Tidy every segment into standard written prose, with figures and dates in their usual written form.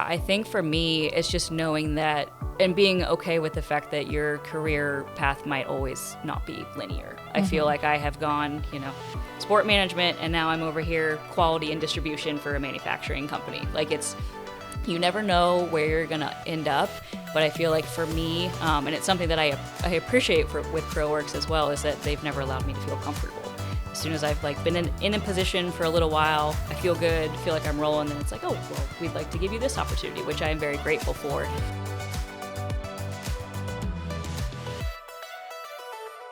I think for me, it's just knowing that and being okay with the fact that your career path might always not be linear. I feel like I have gone, sport management, and now I'm over here quality and distribution for a manufacturing company. Like you never know where you're gonna end up, but I feel like for me, and it's something that I appreciate with ProWorks as well, is that they've never allowed me to feel comfortable. As soon as I've been in a position for a little while, I feel good, feel like I'm rolling, and it's like, oh, well, we'd like to give you this opportunity, which I am very grateful for.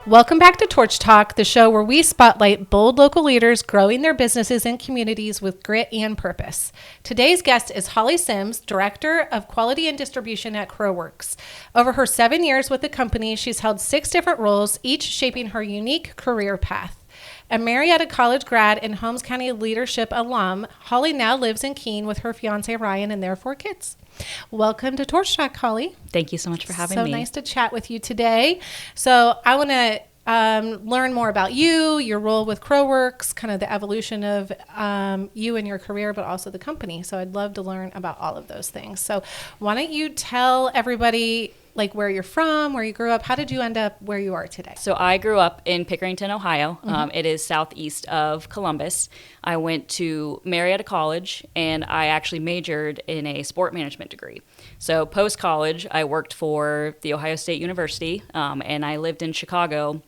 Welcome back to Torch Talk, the show where we spotlight bold local leaders growing their businesses and communities with grit and purpose. Today's guest is Holly Sims, Director of Quality and Distribution at ProWorks. Over her 7 years with the company, she's held 6 different roles, each shaping her unique career path. A Marietta College grad and Holmes County leadership alum, Holly now lives in Keene with her fiance Ryan and their 4 kids. Welcome to Torch Talk, Holly. Thank you so much for having me. So nice to chat with you today. So I want to learn more about you, your role with ProWorks, kind of the evolution of you and your career, but also the company. So I'd love to learn about all of those things. So why don't you tell everybody where you're from, where you grew up, how did you end up where you are today? So I grew up in Pickerington, Ohio. It is southeast of Columbus. I went to Marietta College, and I actually majored in a sport management degree. So post-college, I worked for the Ohio State University, and I lived in Chicago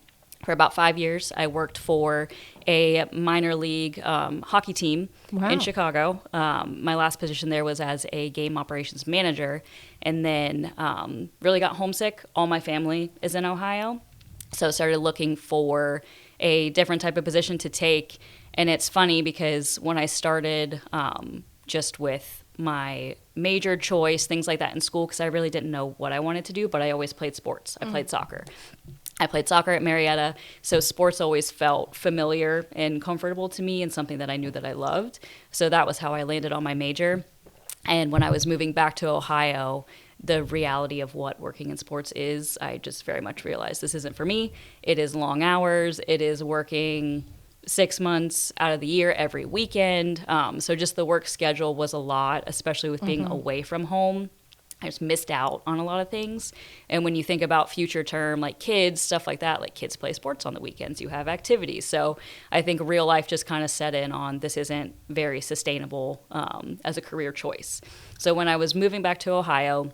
for about 5 years. I worked for a minor league hockey team in Chicago. My last position there was as a game operations manager, and then really got homesick. All my family is in Ohio, so I started looking for a different type of position to take. And it's funny because when I started just with my major choice, things like that in school, because I really didn't know what I wanted to do, but I always played sports. I played soccer. I played soccer at Marietta, so sports always felt familiar and comfortable to me and something that I knew that I loved. So that was how I landed on my major. And when I was moving back to Ohio, the reality of what working in sports is, I just very much realized this isn't for me. It is long hours. It is working 6 months out of the year every weekend. So just the work schedule was a lot, especially with being away from home. I just missed out on a lot of things. And when you think about future term, like kids, stuff like that, like kids play sports on the weekends, you have activities. So I think real life just kind of set in on this isn't very sustainable as a career choice. So when I was moving back to Ohio,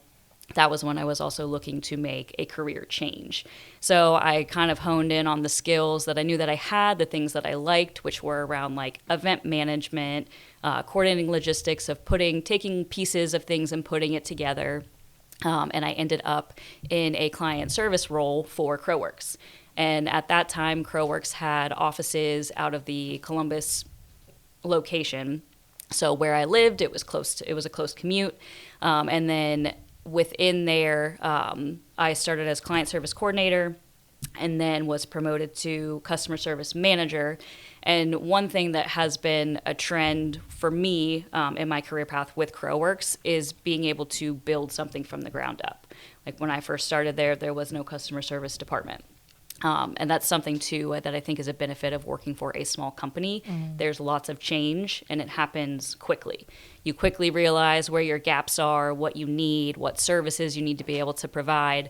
that was when I was also looking to make a career change. So I kind of honed in on the skills that I knew that I had, the things that I liked, which were around like event management, coordinating logistics of taking pieces of things and putting it together. And I ended up in a client service role for ProWorks. And at that time, ProWorks had offices out of the Columbus location. So where I lived, it was a close commute. And then within there, I started as client service coordinator and then was promoted to customer service manager. And one thing that has been a trend for me in my career path with ProWorks is being able to build something from the ground up. Like when I first started there was no customer service department. And that's something, too, that I think is a benefit of working for a small company. There's lots of change, and it happens quickly. You quickly realize where your gaps are, what you need, what services you need to be able to provide.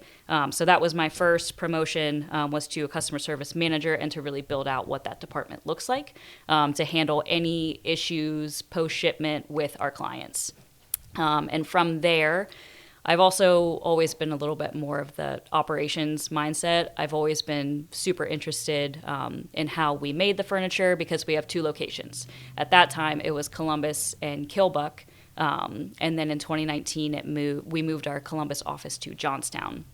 So that was my first promotion, was to a customer service manager and to really build out what that department looks like to handle any issues post-shipment with our clients. And from there, I've also always been a little bit more of the operations mindset. I've always been super interested in how we made the furniture because we have 2 locations. At that time, it was Columbus and Kilbuck. And then in 2019, we moved our Columbus office to Johnstown.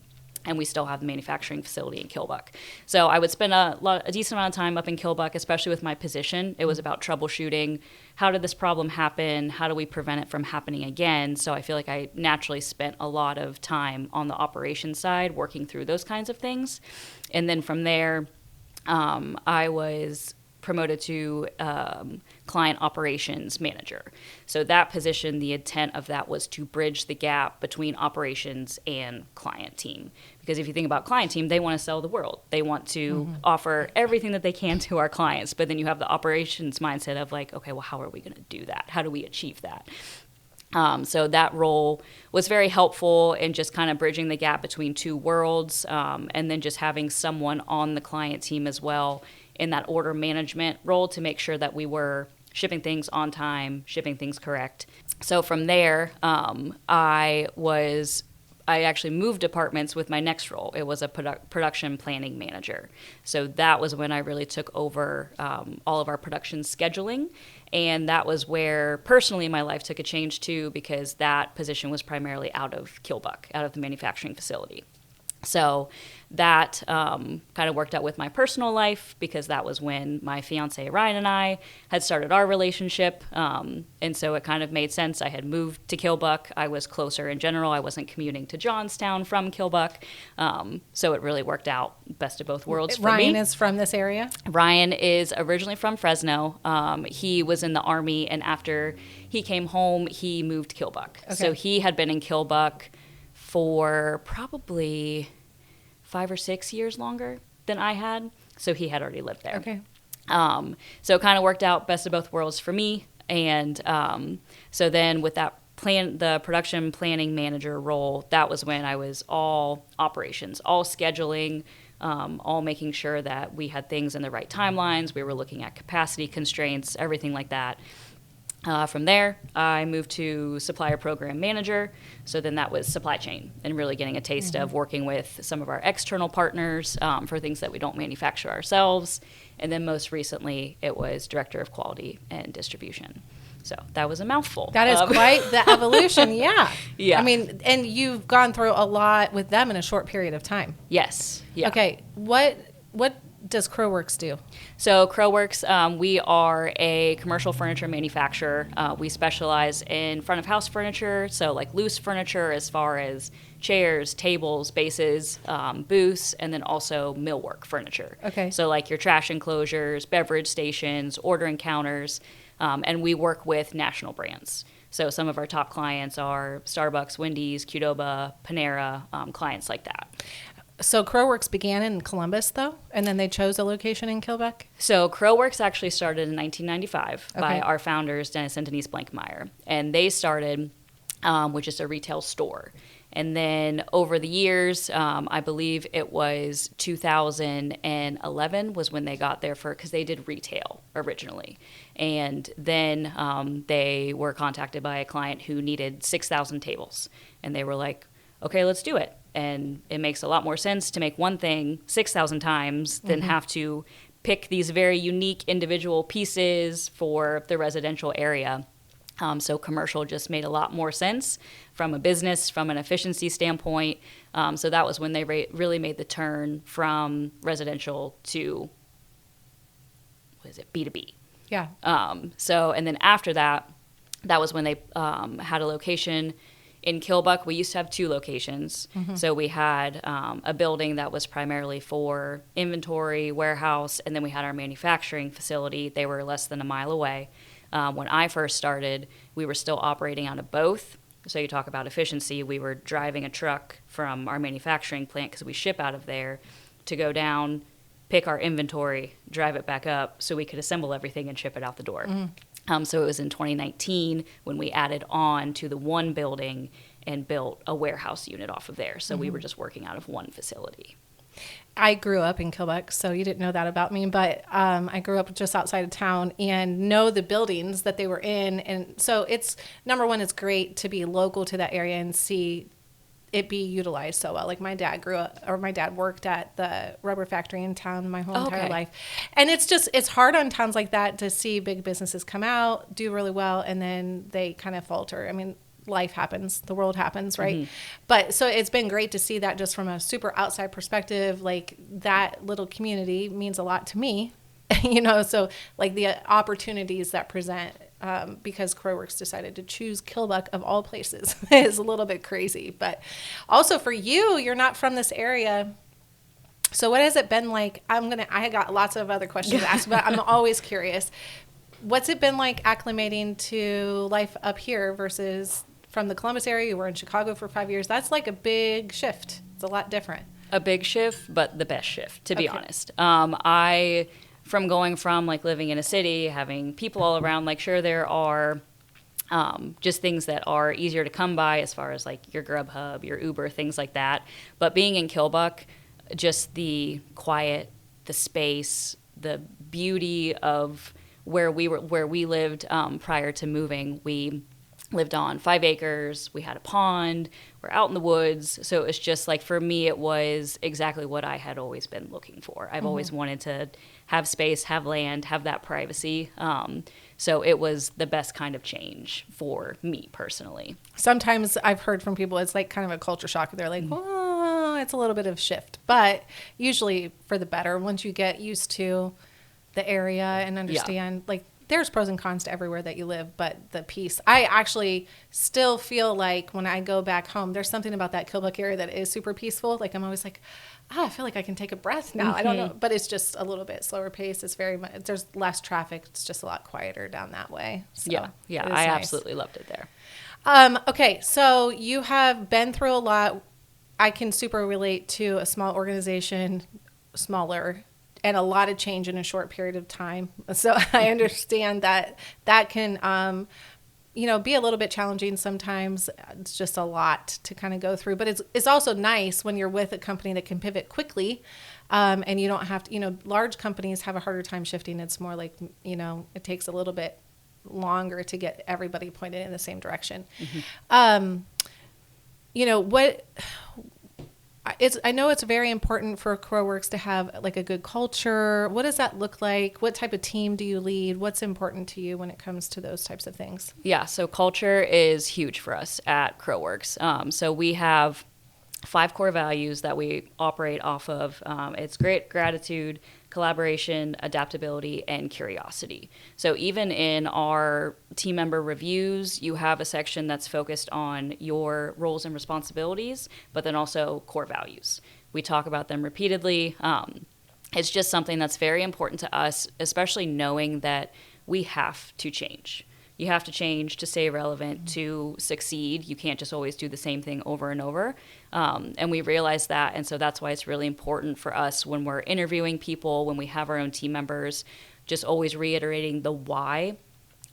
And we still have the manufacturing facility in Kilbuck. So I would spend a decent amount of time up in Kilbuck, especially with my position. It was about troubleshooting. How did this problem happen? How do we prevent it from happening again? So I feel like I naturally spent a lot of time on the operations side, working through those kinds of things. And then from there, I was promoted to client operations manager. So that position, the intent of that was to bridge the gap between operations and client team. Because if you think about client team, they want to sell the world. They want to offer everything that they can to our clients. But then you have the operations mindset of like, okay, well, how are we going to do that? How do we achieve that? So that role was very helpful in just kind of bridging the gap between two worlds, and then just having someone on the client team as well in that order management role to make sure that we were shipping things on time, shipping things correct. So from there, I actually moved departments with my next role. It was a production planning manager. So that was when I really took over all of our production scheduling. And that was where personally my life took a change too, because that position was primarily out of Kilbuck, out of the manufacturing facility. So that kind of worked out with my personal life, because that was when my fiance Ryan and I had started our relationship. And so it kind of made sense. I had moved to Kilbuck. I was closer in general. I wasn't commuting to Johnstown from Kilbuck. So it really worked out, best of both worlds for me. Ryan is from this area? Ryan is originally from Fresno. He was in the Army, and after he came home, he moved to Kilbuck. Okay. So he had been in Kilbuck for probably 5 or 6 years longer than I had. So he had already lived there. Okay. So it kind of worked out best of both worlds for me. And so then with that the production planning manager role, that was when I was all operations, all scheduling, all making sure that we had things in the right timelines. We were looking at capacity constraints, everything like that. From there, I moved to supplier program manager. So then that was supply chain and really getting a taste of working with some of our external partners for things that we don't manufacture ourselves. And then most recently, it was director of quality and distribution. So that was a mouthful. That is quite the evolution, yeah. Yeah. I mean, and you've gone through a lot with them in a short period of time. Yes. Yeah. Okay, what does Crowworks do? So Crowworks, we are a commercial furniture manufacturer. We specialize in front of house furniture, so like loose furniture as far as chairs, tables, bases, booths, and then also millwork furniture. Okay. So like your trash enclosures, beverage stations, ordering counters, and we work with national brands. So some of our top clients are Starbucks, Wendy's, Qdoba, Panera, clients like that. So Crowworks began in Columbus, though, and then they chose a location in Kilbuck? So Crowworks actually started in 1995 by Okay. our founders, Dennis and Denise Blankmeyer. And they started with just a retail store. And then over the years, I believe it was 2011 was when they got there because they did retail originally. And then they were contacted by a client who needed 6,000 tables. And they were like, okay, let's do it. And it makes a lot more sense to make one thing 6,000 times than have to pick these very unique individual pieces for the residential area. So commercial just made a lot more sense from a business, from an efficiency standpoint. So that was when they really made the turn from residential to, B2B. Yeah. And then after that, that was when they had a location in Kilbuck. We used to have 2 locations. So we had a building that was primarily for inventory, warehouse, and then we had our manufacturing facility. They were less than a mile away. When I first started, we were still operating out of both. So you talk about efficiency. We were driving a truck from our manufacturing plant, because we ship out of there, to go down, pick our inventory, drive it back up so we could assemble everything and ship it out the door. So it was in 2019 when we added on to the one building and built a warehouse unit off of there. So we were just working out of one facility. I grew up in Kilbuck, so you didn't know that about me, but I grew up just outside of town and know the buildings that they were in. And so it's, number one, it's great to be local to that area and see it be utilized so well. Like my dad worked at the rubber factory in town my whole entire life. And it's hard on towns like that to see big businesses come out, do really well, and then they kind of falter. I mean, life happens, the world happens, right? But so it's been great to see that just from a super outside perspective. Like that little community means a lot to me, so like the opportunities that present because Crowworks decided to choose Kilbuck of all places is a little bit crazy. But also for you're not from this area. So what has it been like? I got lots of other questions to ask, but I'm always curious. What's it been like acclimating to life up here versus from the Columbus area? You were in Chicago for 5 years. That's like a big shift. It's a lot different. A big shift, but the best shift, to be honest. From going from like living in a city, having people all around, like sure there are just things that are easier to come by as far as like your Grubhub, your Uber, things like that. But being in Kilbuck, just the quiet, the space, the beauty of where we lived prior to moving. We lived on 5 acres. We had a pond. We're out in the woods. So it's just like, for me, it was exactly what I had always been looking for. I've always wanted to have space, have land, have that privacy. So it was the best kind of change for me personally. Sometimes I've heard from people, it's like kind of a culture shock. They're like, well, it's a little bit of shift, but usually for the better once you get used to the area and understand, like, there's pros and cons to everywhere that you live, but the peace. I actually still feel like when I go back home, there's something about that Kilbuck area that is super peaceful. Like, I'm always like, I feel like I can take a breath now. I don't know, but it's just a little bit slower pace. It's very much, there's less traffic. It's just a lot quieter down that way. So yeah, I nice. absolutely loved it there. Okay, so you have been through a lot. I can super relate to a small organization, smaller, and a lot of change in a short period of time. So I understand that can, be a little bit challenging sometimes. It's just a lot to kind of go through. But it's also nice when you're with a company that can pivot quickly, and you don't have to, large companies have a harder time shifting. It's more like, it takes a little bit longer to get everybody pointed in the same direction. I know it's very important for CrowWorks to have like a good culture. What does that look like? What type of team do you lead? What's important to you when it comes to those types of things? Yeah, so culture is huge for us at CrowWorks. So we have 5 core values that we operate off of. It's gratitude, collaboration, adaptability, and curiosity. So even in our team member reviews, you have a section that's focused on your roles and responsibilities, but then also core values. We talk about them repeatedly. It's just something that's very important to us, especially knowing that we have to change. You have to change to stay relevant, to succeed. You can't just always do the same thing over and over. And we realize that. And so that's why it's really important for us when we're interviewing people, when we have our own team members, just always reiterating the why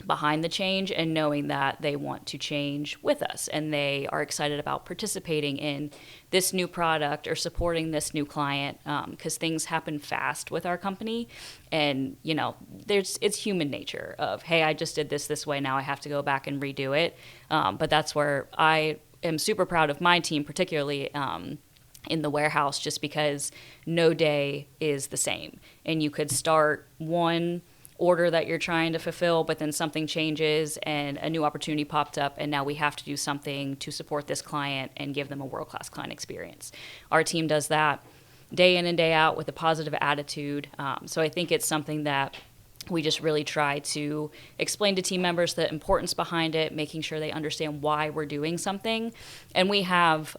behind the change and knowing that they want to change with us and they are excited about participating in this new product or supporting this new client, because things happen fast with our company. And, it's human nature of, hey, I just did this way. Now I have to go back and redo it. But that's where I am super proud of my team, particularly in the warehouse, just because no day is the same. And you could start one order that you're trying to fulfill, but then something changes and a new opportunity popped up, and now we have to do something to support this client and give them a world-class client experience. Our team does that day in and day out with a positive attitude. So I think it's something that we just really try to explain to team members the importance behind it, making sure they understand why we're doing something. And we have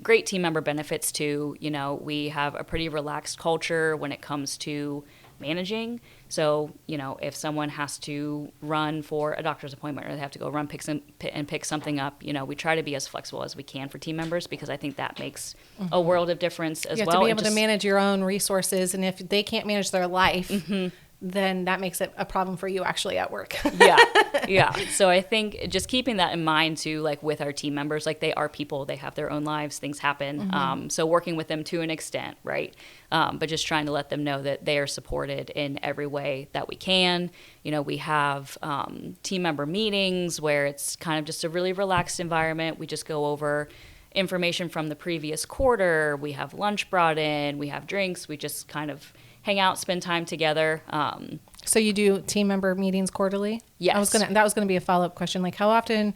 great team member benefits too. We have a pretty relaxed culture when it comes to managing. So, if someone has to run for a doctor's appointment or they have to go pick something up, we try to be as flexible as we can for team members, because I think that makes a world of difference as well. You have to be able to manage your own resources, and if they can't manage their life, then that makes it a problem for you actually at work. Yeah. So I think just keeping that in mind too, like with our team members, like they are people, they have their own lives, things happen. So working with them to an extent, right? But just trying to let them know that they are supported in every way that we can. We have team member meetings where it's kind of just a really relaxed environment. We just go over information from the previous quarter. We have lunch brought in, we have drinks, we just kind of hang out, spend time together. So you do team member meetings quarterly? Yes. That was gonna be a follow-up question. Like, how often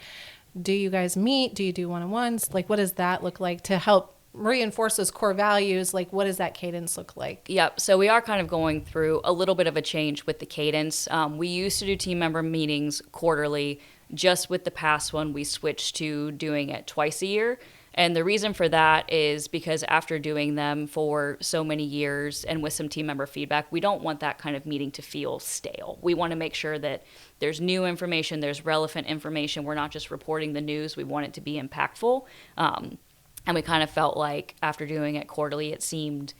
do you guys meet? Do you do one-on-ones? Like, what does that look like to help reinforce those core values? Like, what does that cadence look like? Yep. So we are kind of going through a little bit of a change with the cadence. We used to do team member meetings quarterly. Just with the past one, we switched to doing it twice a year. And the reason for that is because after doing them for so many years and with some team member feedback, we don't want that kind of meeting to feel stale. We want to make sure that there's new information, there's relevant information. We're not just reporting the news. We want it to be impactful. And we kind of felt like after doing it quarterly, it seemed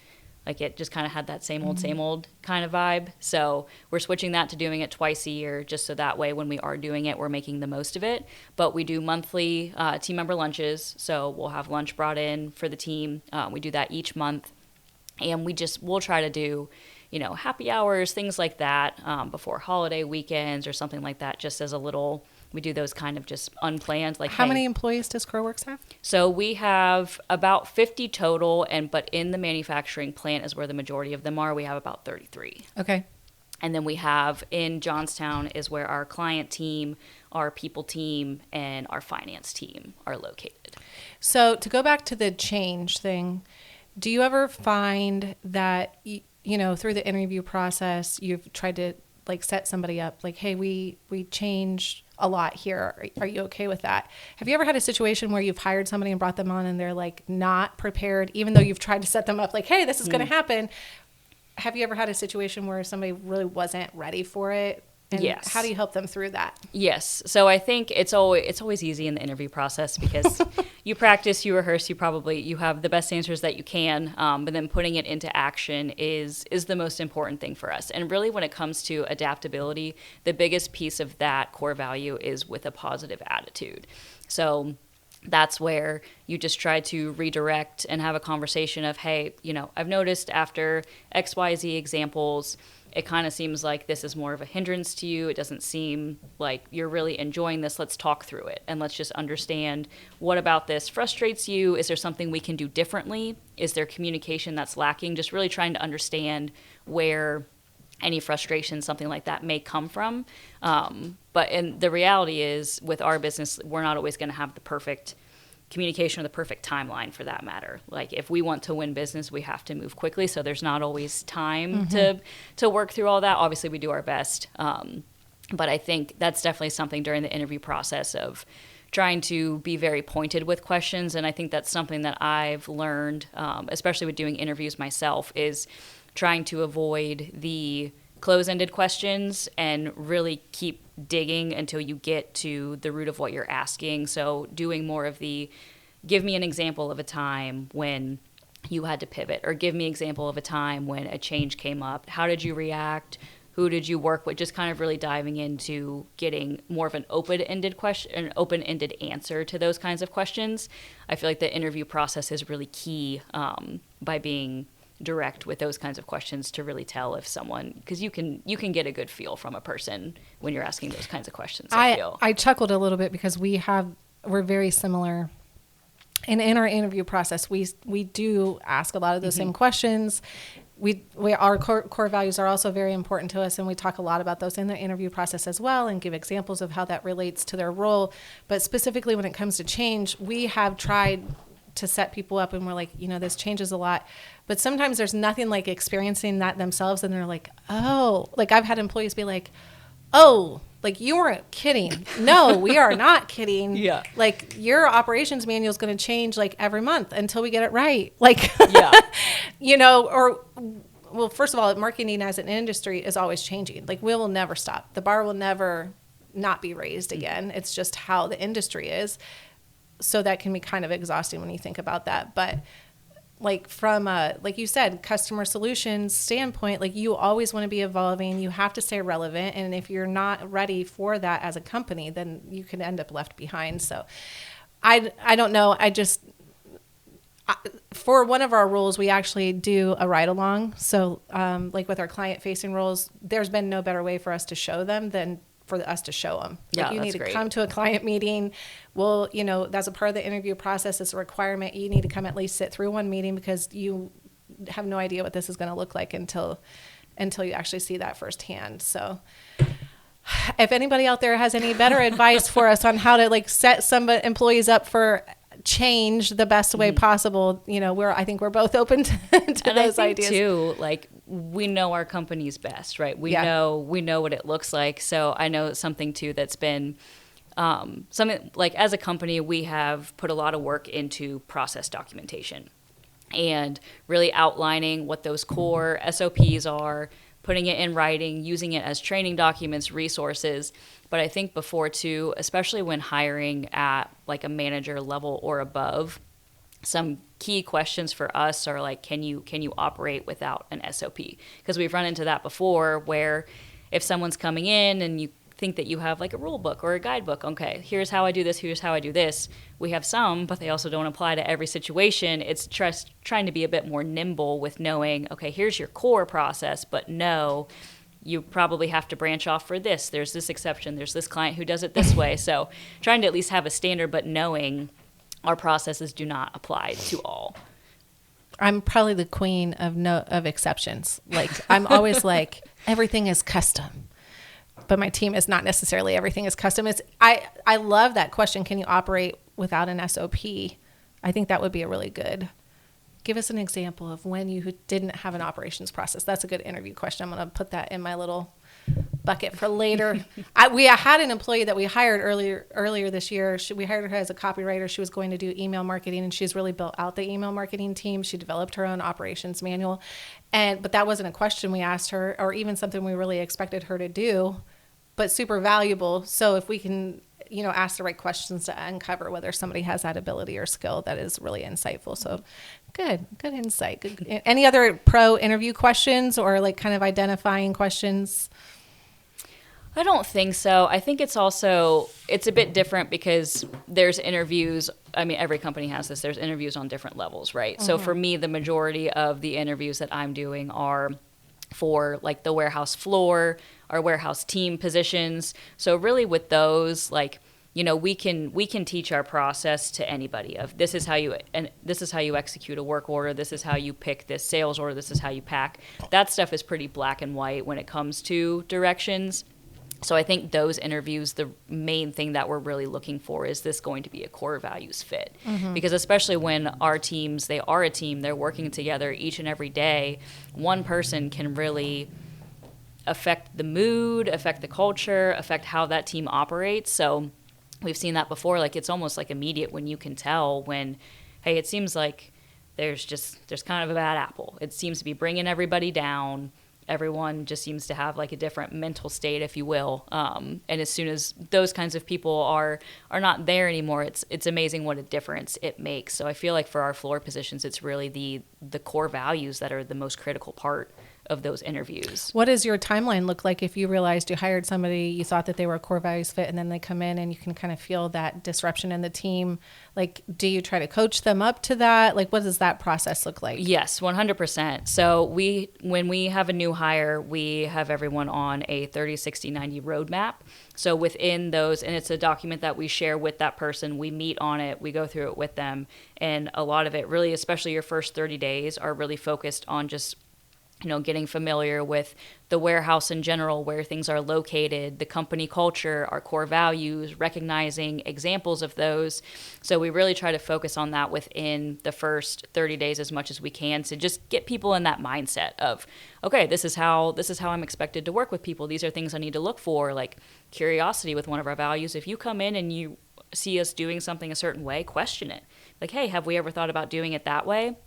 Like it just kind of had that same old kind of vibe. So we're switching that to doing it twice a year, just so that way when we are doing it, we're making the most of it. But we do monthly team member lunches. So we'll have lunch brought in for the team. We do that each month. And we'll try to do, happy hours, things like that, before holiday weekends or something like that, just as a little, we do those kind of just unplanned. Like, how many employees does CrowWorks have? So we have about 50 total, but in the manufacturing plant is where the majority of them are. We have about 33. Okay. And then we have in Johnstown is where our client team, our people team, and our finance team are located. So to go back to the change thing, do you ever find that, through the interview process, you've tried to set somebody up like, hey, we changed a lot here. Are you okay with that? Have you ever had a situation where you've hired somebody and brought them on and they're not prepared, even though you've tried to set them up like, hey, this is going to happen? Have you ever had a situation where somebody really wasn't ready for it? And yes. How do you help them through that? Yes. So I think it's always easy in the interview process because you practice, you rehearse, you have the best answers that you can, but then putting it into action is the most important thing for us. And really when it comes to adaptability, the biggest piece of that core value is with a positive attitude. So that's where you just try to redirect and have a conversation of, hey, I've noticed after XYZ examples, it kind of seems like this is more of a hindrance to you. It doesn't seem like you're really enjoying this. Let's talk through it and let's just understand what about this frustrates you. Is there something we can do differently? Is there communication that's lacking? Just really trying to understand where any frustration, something like that may come from. But the reality is with our business, we're not always going to have the perfect communication or the perfect timeline for that matter. Like if we want to win business, we have to move quickly. So there's not always time to work through all that. Obviously we do our best. But I think that's definitely something during the interview process of trying to be very pointed with questions. And I think that's something that I've learned, especially with doing interviews myself, is trying to avoid the close-ended questions and really keep digging until you get to the root of what you're asking. So doing more of the, give me an example of a time when you had to pivot, or give me an example of a time when a change came up. How did you react? Who did you work with? Just kind of really diving into getting more of an open-ended question, an open-ended answer to those kinds of questions. I feel like the interview process is really key by being direct with those kinds of questions to really tell if someone, because you can get a good feel from a person when you're asking those kinds of questions. I chuckled a little bit because we're very similar, and in our interview process we do ask a lot of the same questions. Our core values are also very important to us, and we talk a lot about those in the interview process as well and give examples of how that relates to their role. But specifically when it comes to change, we have tried to set people up and we're like, this changes a lot. But sometimes there's nothing like experiencing that themselves. And they're like, oh, like I've had employees be like, oh, like you weren't kidding. No, we are not kidding. Yeah. Like your operations manual is going to change like every month until we get it right. Like, yeah. Well, first of all, marketing as an industry is always changing. Like we will never stop. The bar will never not be raised again. It's just how the industry is. So that can be kind of exhausting when you think about that. But like from a, like you said, customer solutions standpoint, like you always want to be evolving. You have to stay relevant. And if you're not ready for that as a company, then you can end up left behind. So I don't know. For one of our roles, we actually do a ride along. So like with our client facing roles, there's been no better way for us to show them than for us to show them. Like you need to come to a client meeting. Well, that's a part of the interview process. It's a requirement. You need to come at least sit through one meeting because you have no idea what this is going to look like until you actually see that firsthand. So if anybody out there has any better advice for us on how to set some employees up for change the best way possible, I think we're both open to those ideas too. Like we know our company's best, right? We know what it looks like. So I know something too that's been something like as a company, we have put a lot of work into process documentation and really outlining what those core SOPs are, putting it in writing, using it as training documents, resources. But I think before too, especially when hiring at like a manager level or above, some key questions for us are like, can you operate without an SOP? Because we've run into that before, where if someone's coming in and you think that you have like a rule book or a guidebook, okay, here's how I do this, here's how I do this. We have some, but they also don't apply to every situation. It's just trying to be a bit more nimble with knowing, okay, here's your core process, but no, you probably have to branch off for this. There's this exception. There's this client who does it this way. So trying to at least have a standard, but knowing our processes do not apply to all. I'm probably the queen of exceptions. Like, I'm always like, everything is custom. But my team is not necessarily everything is custom. I love that question. Can you operate without an SOP? I think that would be a really good. Give us an example of when you didn't have an operations process. That's a good interview question. I'm going to put that in my little bucket for later. We had an employee that we hired earlier this year. We hired her as a copywriter. She was going to do email marketing, and she's really built out the email marketing team. She developed her own operations manual, but that wasn't a question we asked her, or even something we really expected her to do, but super valuable. So if we can, ask the right questions to uncover whether somebody has that ability or skill, that is really insightful. So good insight. Good. Any other pro interview questions or like kind of identifying questions? I don't think so. I think it's a bit different because there's interviews. I mean, every company has this. There's interviews on different levels, right? Mm-hmm. So for me, the majority of the interviews that I'm doing are for like the warehouse floor, our warehouse team positions. So really with those, like, we can teach our process to anybody of this is how you execute a work order. This is how you pick this sales order. This is how you pack. That stuff is pretty black and white when it comes to directions. So I think those interviews, the main thing that we're really looking for is this going to be a core values fit? Mm-hmm. Because especially when our teams, they are a team, they're working together each and every day, one person can really affect the mood, affect the culture, affect how that team operates. So we've seen that before. Like, it's almost like immediate when you can tell when, hey, it seems like there's kind of a bad apple. It seems to be bringing everybody down. Everyone just seems to have like a different mental state, if you will. And as soon as those kinds of people are not there anymore, it's amazing what a difference it makes. So I feel like for our floor positions, it's really the core values that are the most critical part of those interviews. What does your timeline look like if you realized you hired somebody, you thought that they were a core values fit, and then they come in and you can kind of feel that disruption in the team? Like, do you try to coach them up to that? Like, what does that process look like? Yes, 100%. So when we have a new hire, we have everyone on a 30, 60, 90 roadmap. So within those, and it's a document that we share with that person, we meet on it, we go through it with them. And a lot of it really, especially your first 30 days, are really focused on just getting familiar with the warehouse in general, where things are located, the company culture, our core values, recognizing examples of those. So we really try to focus on that within the first 30 days as much as we can to just get people in that mindset of, okay, this is how I'm expected to work with people. These are things I need to look for, like curiosity with one of our values. If you come in and you see us doing something a certain way, question it. Like, hey, have we ever thought about doing it that way?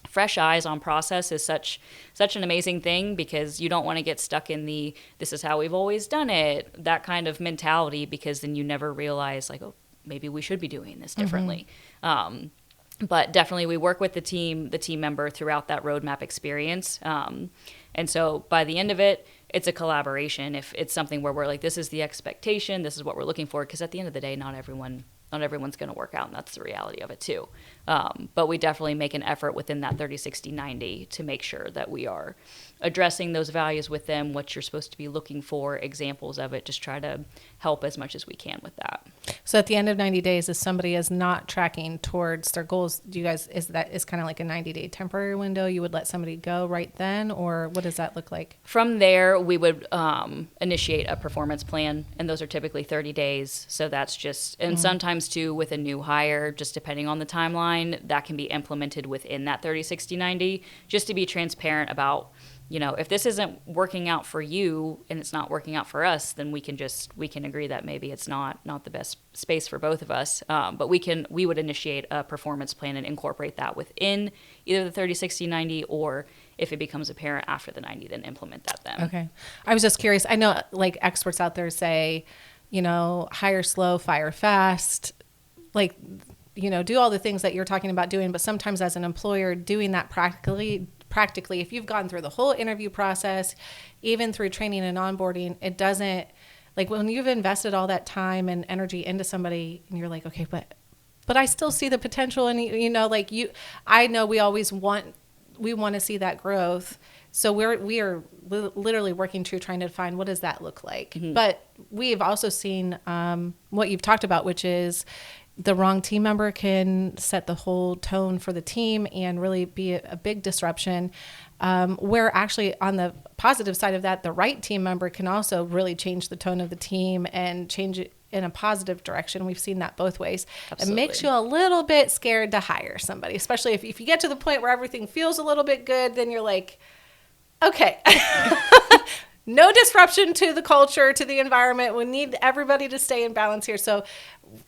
Fresh eyes on process is such an amazing thing, because you don't want to get stuck in this is how we've always done it, that kind of mentality, because then you never realize, like, oh, maybe we should be doing this differently. Mm-hmm. But definitely we work with the team member throughout that roadmap experience. And so by the end of it, it's a collaboration. If it's something where we're like, this is the expectation, this is what we're looking for, because at the end of the day, not everyone's going to work out, and that's the reality of it too. But we definitely make an effort within that 30, 60, 90 to make sure that we are addressing those values with them, what you're supposed to be looking for, examples of it, just try to help as much as we can with that. So at the end of 90 days, if somebody is not tracking towards their goals, do you guys, is kind of like a 90-day temporary window? You would let somebody go right then, or what does that look like? From there, we would initiate a performance plan, and those are typically 30 days. So that's just, and sometimes too with a new hire, just depending on the timeline, that can be implemented within that 30, 60, 90, just to be transparent about, if this isn't working out for you and it's not working out for us, then we can agree that maybe it's not the best space for both of us. But we would initiate a performance plan and incorporate that within either the 30, 60, 90, or if it becomes apparent after the 90, then implement that then. Okay. I was just curious. I know like experts out there say, hire slow, fire fast. Like, do all the things that you're talking about doing, but sometimes as an employer doing that practically, if you've gone through the whole interview process, even through training and onboarding, it doesn't, like when you've invested all that time and energy into somebody and you're like, okay, but I still see the potential. And I know we always want to see that growth. So we are literally working through trying to find what does that look like. Mm-hmm. But we've also seen what you've talked about, which is the wrong team member can set the whole tone for the team and really be a big disruption. Where actually on the positive side of that, the right team member can also really change the tone of the team and change it in a positive direction. We've seen that both ways. Absolutely. It makes you a little bit scared to hire somebody, especially if you get to the point where everything feels a little bit good, then you're like, okay, no disruption to the culture, to the environment. We need everybody to stay in balance here. So,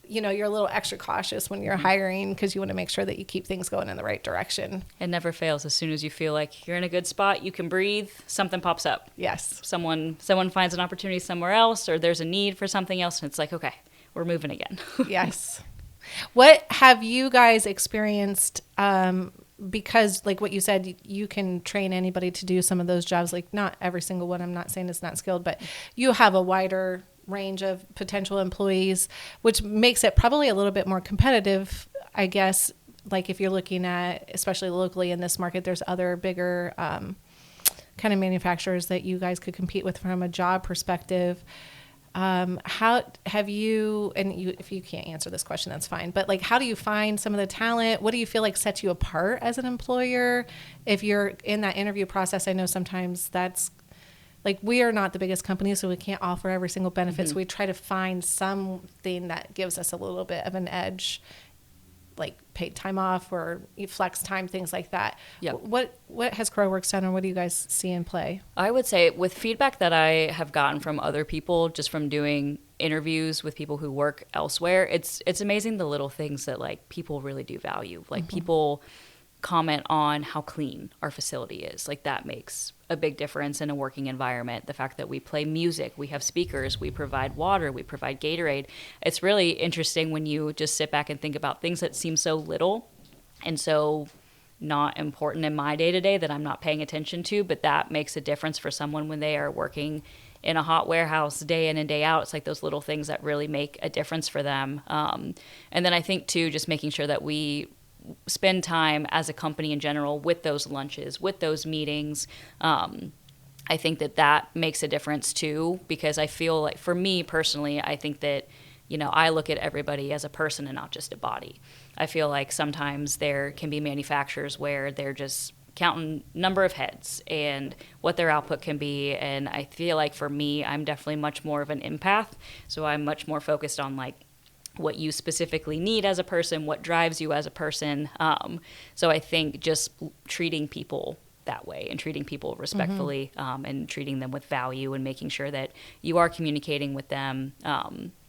you're a little extra cautious when you're hiring because you want to make sure that you keep things going in the right direction. It never fails. As soon as you feel like you're in a good spot, you can breathe, something pops up. Yes. Someone finds an opportunity somewhere else, or there's a need for something else, and it's like, okay, we're moving again. Yes. What have you guys experienced? Because like what you said, you can train anybody to do some of those jobs, like not every single one. I'm not saying it's not skilled, but you have a wider range of potential employees, which makes it probably a little bit more competitive, I guess. Like if you're looking at, especially locally in this market, there's other bigger kind of manufacturers that you guys could compete with from a job perspective. How have you, and if you can't answer this question, that's fine, but like, how do you find some of the talent? What do you feel like sets you apart as an employer? If you're in that interview process, I know sometimes that's like, we are not the biggest company, so we can't offer every single benefit. Mm-hmm. So we try to find something that gives us a little bit of an edge, like paid time off or flex time, things like that. Yep. What has CrowWorks done, or what do you guys see in play? I would say with feedback that I have gotten from other people, just from doing interviews with people who work elsewhere, it's amazing the little things that like people really do value. Like mm-hmm. people comment on how clean our facility is. Like that makes a big difference in a working environment. The fact that we play music, we have speakers, we provide water, we provide Gatorade. It's really interesting when you just sit back and think about things that seem so little and so not important in my day-to-day that I'm not paying attention to, but that makes a difference for someone when they are working in a hot warehouse day in and day out. It's like those little things that really make a difference for them. And then I think too, just making sure that we spend time as a company in general with those lunches, with those meetings. I think that makes a difference too, because I feel like for me personally, I think that, I look at everybody as a person and not just a body. I feel like sometimes there can be manufacturers where they're just counting number of heads and what their output can be. And I feel like for me, I'm definitely much more of an empath. So I'm much more focused on like what you specifically need as a person, what drives you as a person. So I think just treating people that way and treating people respectfully, mm-hmm. And treating them with value and making sure that you are communicating with them,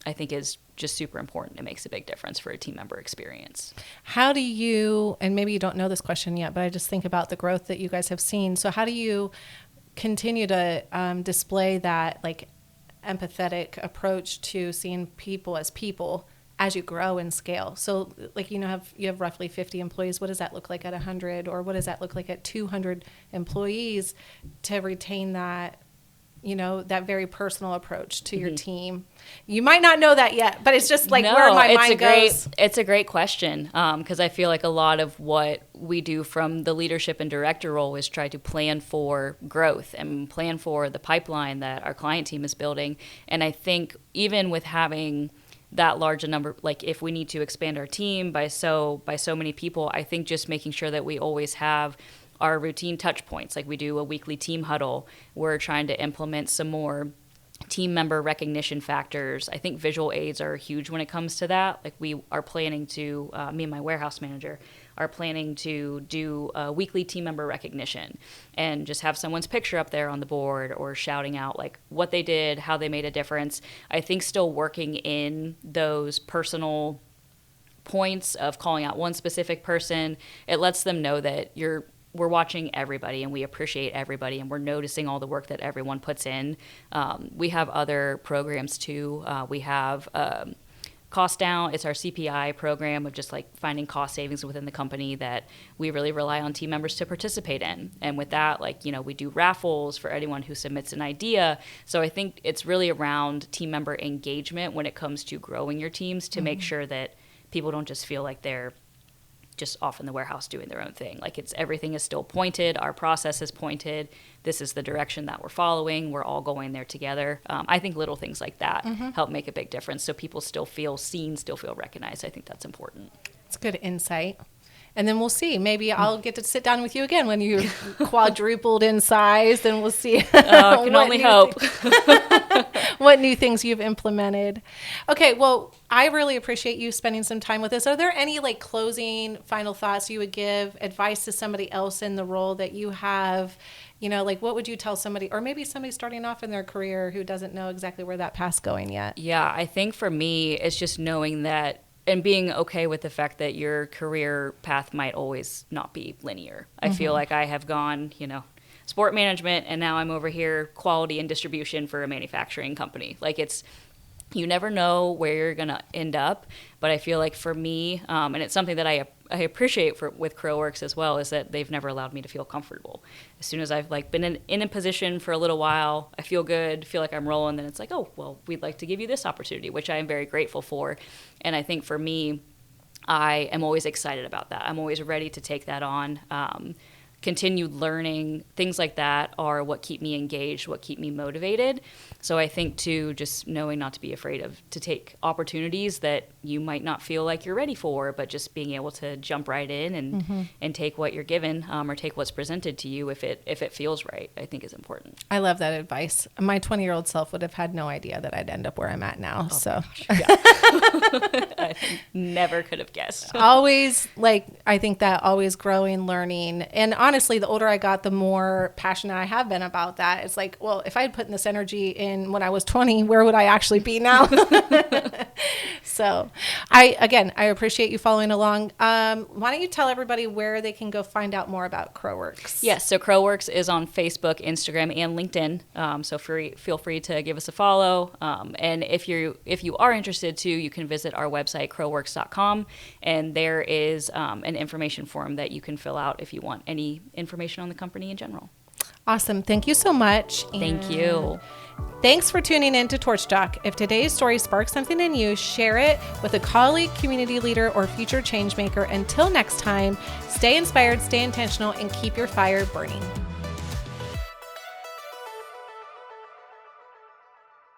I think is just super important. It makes a big difference for a team member experience. How do you, and maybe you don't know this question yet, but I just think about the growth that you guys have seen. So how do you continue to display that like empathetic approach to seeing people as you grow and scale? So like, you have roughly 50 employees. What does that look like at 100, or what does that look like at 200 employees to retain that, that very personal approach to mm-hmm. your team? You might not know that yet, but it's just like where my mind goes. It's a great question, because I feel like a lot of what we do from the leadership and director role is try to plan for growth and plan for the pipeline that our client team is building. And I think even with having that large a number, like if we need to expand our team by so many people, I think just making sure that we always have our routine touch points. Like we do a weekly team huddle. We're trying to implement some more team member recognition factors. I think visual aids are huge when it comes to that. Like we are planning to, me and my warehouse manager are planning to do a weekly team member recognition and just have someone's picture up there on the board or shouting out like what they did, how they made a difference. I think still working in those personal points of calling out one specific person, it lets them know that we're watching everybody and we appreciate everybody and we're noticing all the work that everyone puts in. We have other programs too. We have cost down. It's our CPI program of just like finding cost savings within the company that we really rely on team members to participate in. And with that, like, we do raffles for anyone who submits an idea. So I think it's really around team member engagement when it comes to growing your teams to make sure that people don't just feel like they're just off in the warehouse doing their own thing. Like everything is still pointed. Our process is pointed. This is the direction that we're following. We're all going there together. I think little things like that help make a big difference. So people still feel seen, still feel recognized. I think that's important. It's good insight. And then we'll see. Maybe I'll get to sit down with you again when you quadrupled in size, and we'll see. I can only hope. What new things you've implemented. Okay, well, I really appreciate you spending some time with us. Are there any like closing final thoughts you would give, advice to somebody else in the role that you have? Like what would you tell somebody, or maybe somebody starting off in their career who doesn't know exactly where that path's going yet? Yeah, I think for me, it's just knowing that and being okay with the fact that your career path might always not be linear. I feel like I have gone, sport management, and now I'm over here quality and distribution for a manufacturing company. Like you never know where you're going to end up. But I feel like for me, and it's something that I appreciate with CrowWorks as well, is that they've never allowed me to feel comfortable. As soon as I've like been in a position for a little while, I feel good, feel like I'm rolling, then it's like, oh, well, we'd like to give you this opportunity, which I am very grateful for. And I think for me, I am always excited about that. I'm always ready to take that on. Continued learning, things like that are what keep me engaged, what keep me motivated. So I think too, just knowing not to be afraid to take opportunities that you might not feel like you're ready for, but just being able to jump right in and take what you're given, or take what's presented to you if it feels right, I think is important. I love that advice. My 20-year-old self would have had no idea that I'd end up where I'm at now. Oh, so yeah. I never could have guessed. Always, I think that always growing, learning, and honestly, the older I got, the more passionate I have been about that. It's like, well, if I had put this energy in when I was 20, where would I actually be now? So I appreciate you following along. Why don't you tell everybody where they can go find out more about CrowWorks? Yes, so CrowWorks is on Facebook, Instagram, and LinkedIn. So feel free to give us a follow. And if you are interested too, you can visit our website, crowworks.com, and there is an information form that you can fill out if you want any information on the company in general. Awesome. Thank you so much. Thank you. Thanks for tuning in to Torch Talk. If today's story sparks something in you, share it with a colleague, community leader, or future change maker. Until next time, stay inspired, stay intentional, and keep your fire burning.